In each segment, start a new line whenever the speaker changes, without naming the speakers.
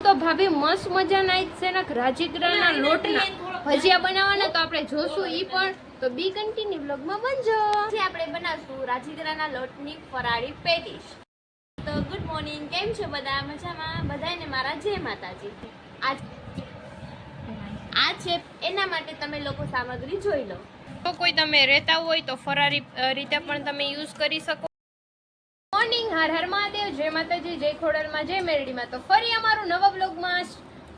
તો ભાભી મસ્ત મજાના છે ને રાજગરાના લોટના ભજીયા બનાવવાના તો આપણે જોશું ઈ પણ તો બી કન્ટિન્યુ વ્લોગમાં બનજો.
આજે આપણે બનાવશું રાજગરાના લોટની ફરાળી પેટીસ. તો ગુડ મોર્નિંગ, કેમ છો બધા? મજામાં? બધાને મારા જય માતાજી. આ છે એના માટે તમે લોકો સામગ્રી જોઈ લો.
તો કોઈ તમે રહેતા હોય તો ફરારી રીતે પણ તમે યુઝ કરી શકો. મોર્નિંગ, હર હર મહાદેવ, જય માતાજી, જય ખોડલમાં, જય મેરડીમાં. તો ફરી અમારું નવા બ્લોગમાં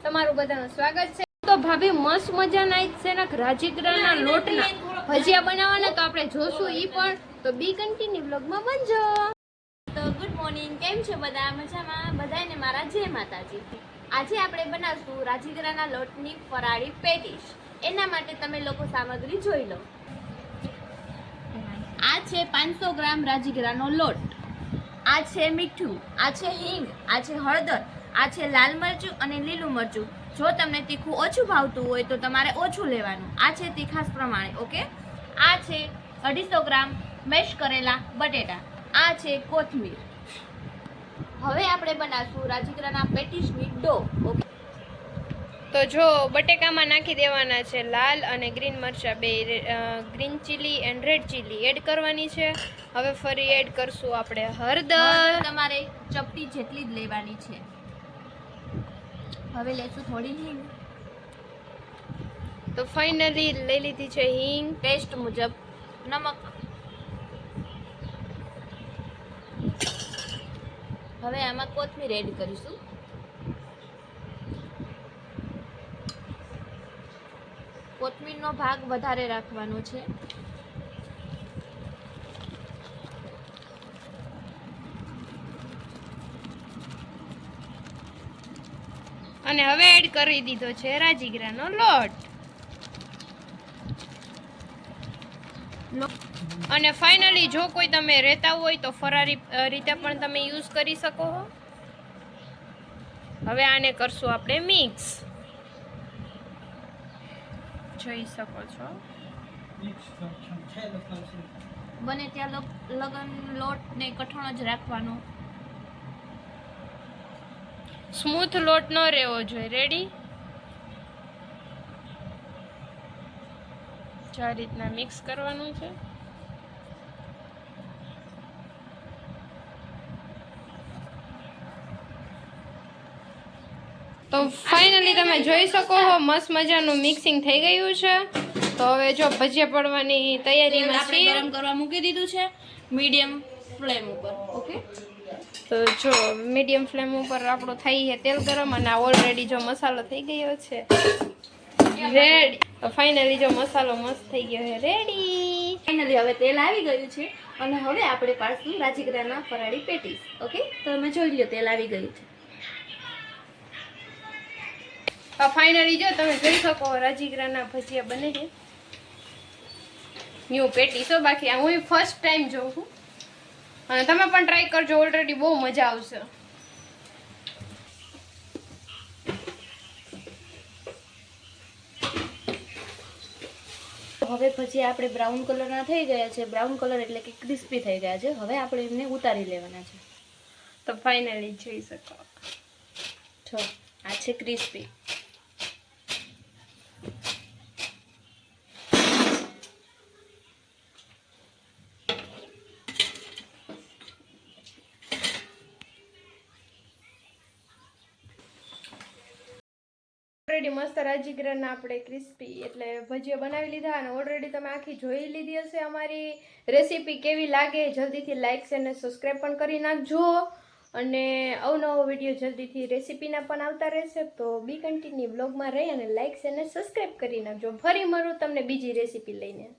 તમારું બધાનું સ્વાગત છે. તો ભાભી મસ્ત મજાના છે ને રાજગરાના લોટના ભજીયા બનાવવાના તો આપણે જોશું ઈ પણ તો બી કન્ટિન્યુ વ્લોગમાં બનજો.
તો ગુડ મોર્નિંગ, કેમ છો બધા? મજામાં? બધાને મારા જય માતાજી. આજે આપણે બનાવશું રાજગરાના લોટની ફરાળી પેટીસ. એના માટે તમે લોકો સામગ્રી જોઈ લો. આ છે 500 ગ્રામ રાજગરાનો લોટ. આ છે મીઠું, આ છે હિંગ, આ છે હળદર, આ છે લાલ મરચું અને લીલું મરચું. જો તમને તીખું ઓછું ભાવતું હોય તો તમારે ઓછું લેવાનું. આ છે તીખાસ પ્રમાણે. ઓકે. આ છે 250 ગ્રામ મેશ કરેલા બટેટા. આ છે કોથમીર. હવે આપણે બનાવશું રાજગરાના પેટીસની ડો. ઓકે.
તો જો બટેકામાં નાખી દેવાના છે લાલ અને ગ્રીન મરચા, બે green chilli and red chilli add કરવાની છે. હવે ફરી એડ કરશું આપણે હળદર.
તમારે ચપટી જેટલી જ લેવાની છે. હવે લેશું થોડી હિંગ.
તો ફાઇનલી લઈ લીધી છે હિંગ.
ટેસ્ટ મુજબ નમક. હવે આમાં કોથમીર એડ કરીશું. કોથમીરનો ભાગ વધારે રાખવાનો છે.
અને હવે એડ કરી દીધો છે રાજગરાનો લોટ. અને ફાઇનલી જો કોઈ તમે રહેતા હોય તો ફરારી રીતે પણ તમે યુઝ કરી શકો. હવે આને કરશું આપણે મિક્સ. જોઈ શકો છો.
બને ત્યાં લગન લોટ ને કઠણ જ રાખવાનો.
સ્મૂથ લોટ ન રહેવો જોઈએ. રેડી? આ રીતના મિક્સ કરવાનું છે. તો ફાઇનલી તમે જોઈ શકો છો મસ્ત મજાનું મિક્સિંગ થઈ ગયું છે. તો હવે જો ભજીયા પડવાની તૈયારીમાં
આપણે
છીએ.
ગરમ કરવા મૂકી દીધું છે મીડિયમ ફ્લેમ ઉપર. ઓકે.
તો જો મીડિયમ ફ્લેમ ઉપર આપણો થઈ છે તેલ ગરમ અને ઓલરેડી જો મસાલો થઈ ગયો છે રેડી. તો ફાઇનલી જો મસાલો મસ્ત થઈ ગયો છે રેડી.
ફાઇનલી હવે તેલ આવી ગયું છે અને હવે આપણે પાડશું રાજગરાના ફરાળી પેટીસ. ઓકે. તો તમે જોઈ લો તેલ આવી ગયું છે.
તો ફાઇનલી જો તમે જોઈ શકો રાજગરાના ભજીયા બને છે. ન્યૂ પેટીસો. બાકી આ હું ફર્સ્ટ ટાઈમ જોઉં છું અને તમે પણ ટ્રાય કરજો. ઓલરેડી બહુ મજા આવશે.
હવે પછી આપણે બ્રાઉન કલરના થઈ ગયા છે. બ્રાઉન કલર એટલે કે ક્રિસ્પી થઈ ગયા છે. હવે આપણે એમને ઉતારી લેવાના છે.
તો ફાઇનલી જોઈ શકો
છો આ છે ક્રિસ્પી.
ઓલરેડી મસ્ત રાજગરાના આપણે ક્રિસ્પી એટલે ભજીયા બનાવી લીધા અને ઓલરેડી તમે આખી જોઈ લીધી હશે અમારી રેસીપી. કેવી લાગે જલ્દીથી લાઇક અને સબસ્ક્રાઈબ પણ કરી નાખજો. અને અવનવો વિડીયો જલ્દીથી રેસીપીના પણ આવતા રહેશે. તો બી કન્ટિન્યુ બ્લોગમાં રહી અને લાઇક અને સબસ્ક્રાઈબ કરી નાખજો. ફરી મળું તમને બીજી રેસીપી લઈને.